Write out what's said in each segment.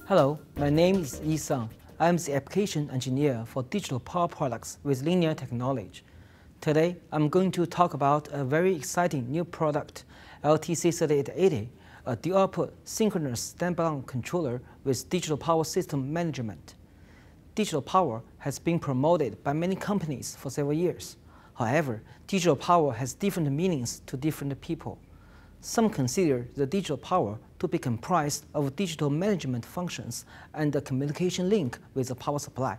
Hello, my name is Yi Sung. I am the application engineer for digital power products with Linear Technology. Today, I'm going to talk about a very exciting new product, LTC3880, a dual-output synchronous standalone controller with digital power system management. Digital power has been promoted by many companies for several years. However, digital power has different meanings to different people. Some consider the digital power to be comprised of digital management functions and a communication link with the power supply.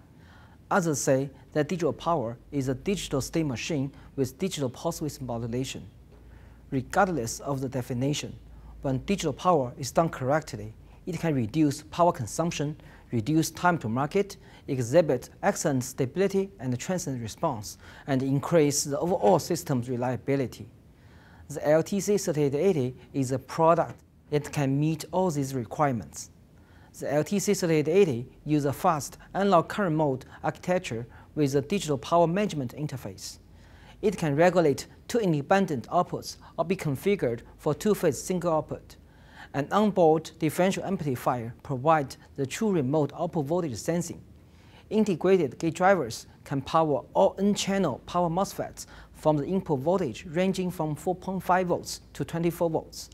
Others say that digital power is a digital state machine with digital pulse width modulation. Regardless of the definition, when digital power is done correctly, it can reduce power consumption, reduce time to market, exhibit excellent stability and transient response, and increase the overall system's reliability. The LTC3880 is a product that can meet all these requirements. The LTC3880 uses a fast analog current mode architecture with a digital power management interface. It can regulate two independent outputs or be configured for two-phase single output. An onboard differential amplifier provides the true remote output voltage sensing. Integrated gate drivers can power all N-channel power MOSFETs from the input voltage ranging from 4.5 volts to 24 volts.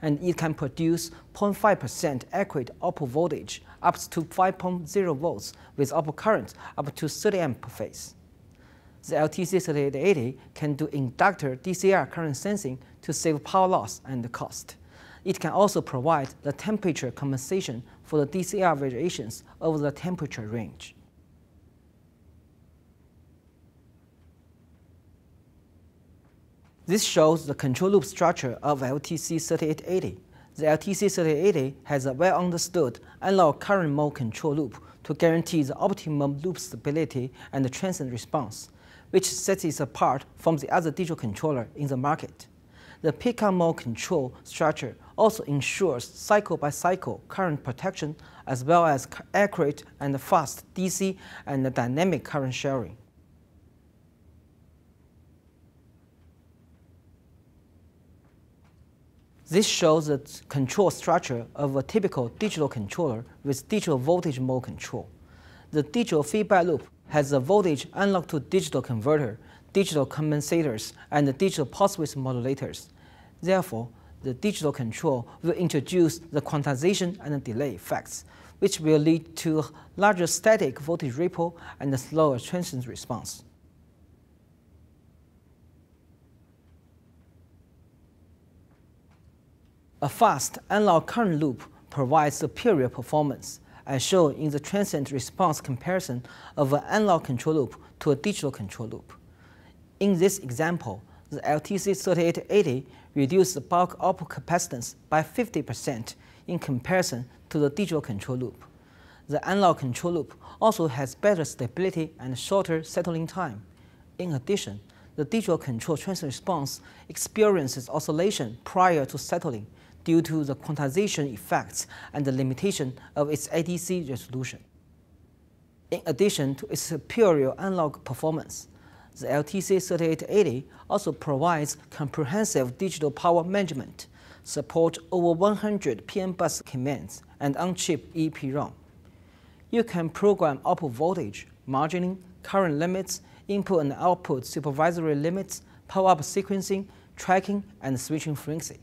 And it can produce 0.5% accurate output voltage up to 5.0 volts with output current up to 30 amp per phase. The LTC3880 can do inductor DCR current sensing to save power loss and cost. It can also provide the temperature compensation for the DCR variations over the temperature range. This shows the control loop structure of LTC3880. The LTC3880 has a well-understood analog current mode control loop to guarantee the optimum loop stability and the transient response, which sets it apart from the other digital controller in the market. The pickup mode control structure also ensures cycle-by-cycle current protection as well as accurate and fast DC and dynamic current sharing. This shows the control structure of a typical digital controller with digital voltage mode control. The digital feedback loop has a voltage analog to digital converter, digital compensators, and digital pulse width modulators. Therefore, the digital control will introduce the quantization and delay effects, which will lead to larger static voltage ripple and a slower transient response. A fast analog current loop provides superior performance, as shown in the transient response comparison of an analog control loop to a digital control loop. In this example, the LTC3880 reduced the bulk output capacitance by 50% in comparison to the digital control loop. The analog control loop also has better stability and shorter settling time. In addition, the digital control transient response experiences oscillation prior to settling due to the quantization effects and the limitation of its ADC resolution. In addition to its superior analog performance, the LTC3880 also provides comprehensive digital power management, support over 100 PM bus commands, and on-chip EEPROM. You can program output voltage, margining, current limits, input and output supervisory limits, power-up sequencing, tracking, and switching frequency.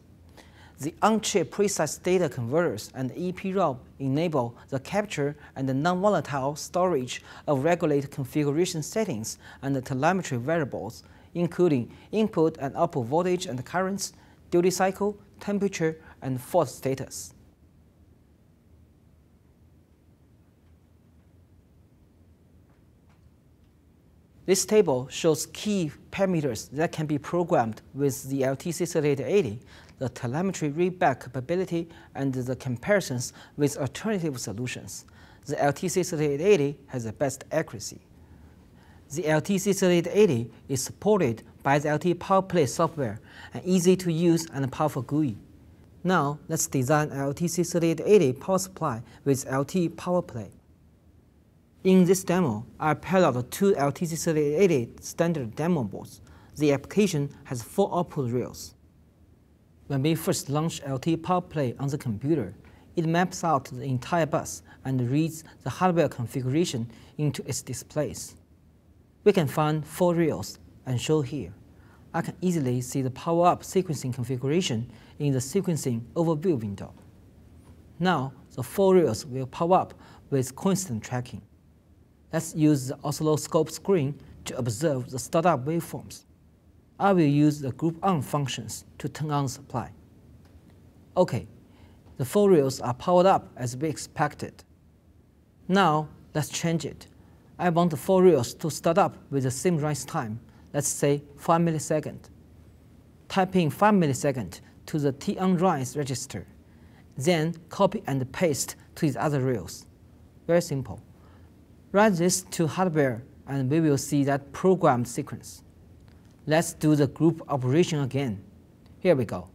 The on-chip precise data converters and EEPROM enable the capture and the non-volatile storage of regulated configuration settings and the telemetry variables, including input and output voltage and currents, duty cycle, temperature, and fault status. This table shows key parameters that can be programmed with the LTC3880, the telemetry readback capability, and the comparisons with alternative solutions. The LTC3880 has the best accuracy. The LTC3880 is supported by the LT PowerPlay software, an easy-to-use and powerful GUI. Now, let's design an LTC3880 power supply with LT PowerPlay. In this demo, I paired out two LTC3880 standard demo boards. The application has 4 output rails. When we first launch LT PowerPlay on the computer, It maps out the entire bus and reads the hardware configuration into its displays. We can find 4 rails and show here. I can easily see the power-up sequencing configuration in the sequencing overview window. Now, the 4 rails will power up with coincident tracking. Let's use the oscilloscope screen to observe the startup waveforms. I will use the group on functions to turn on the supply. OK, the 4 rails are powered up as we expected. Now, let's change it. I want the 4 rails to start up with the same rise time, let's say 5 milliseconds. Type in 5 milliseconds to the t_on_rise register, then copy and paste to the other rails. Very simple. Write this to hardware and we will see that programmed sequence. Let's do the group operation again. Here we go.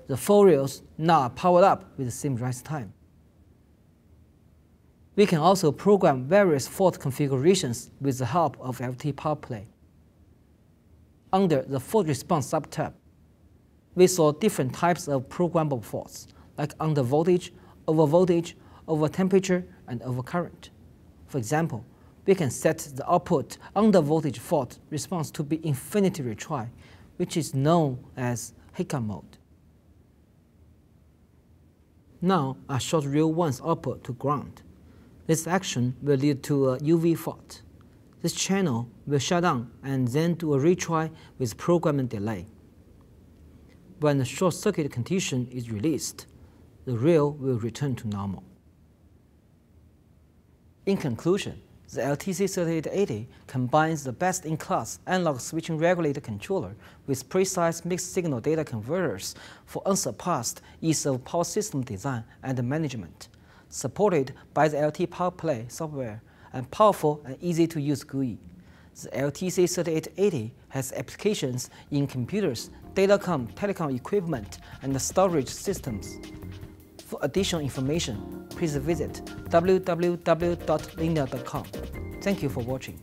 The 4 rails now are powered up with the same rise time. We can also program various fault configurations with the help of LT PowerPlay. Under the fault response subtab, we saw different types of programmable faults, like under voltage, over temperature, and over current. For example, we can set the output under voltage fault response to be infinity retry, which is known as Hiccup mode. Now I short rail 1's output to ground. This action will lead to a UV fault. This channel will shut down and then do a retry with programming delay. When the short circuit condition is released, the rail will return to normal. In conclusion, the LTC3880 combines the best-in-class analog switching regulator controller with precise mixed-signal data converters for unsurpassed ease of power system design and management, supported by the LT PowerPlay software and powerful and easy-to-use GUI. The LTC3880 has applications in computers, datacom, telecom equipment, and storage systems. For additional information, please visit www.linear.com. Thank you for watching.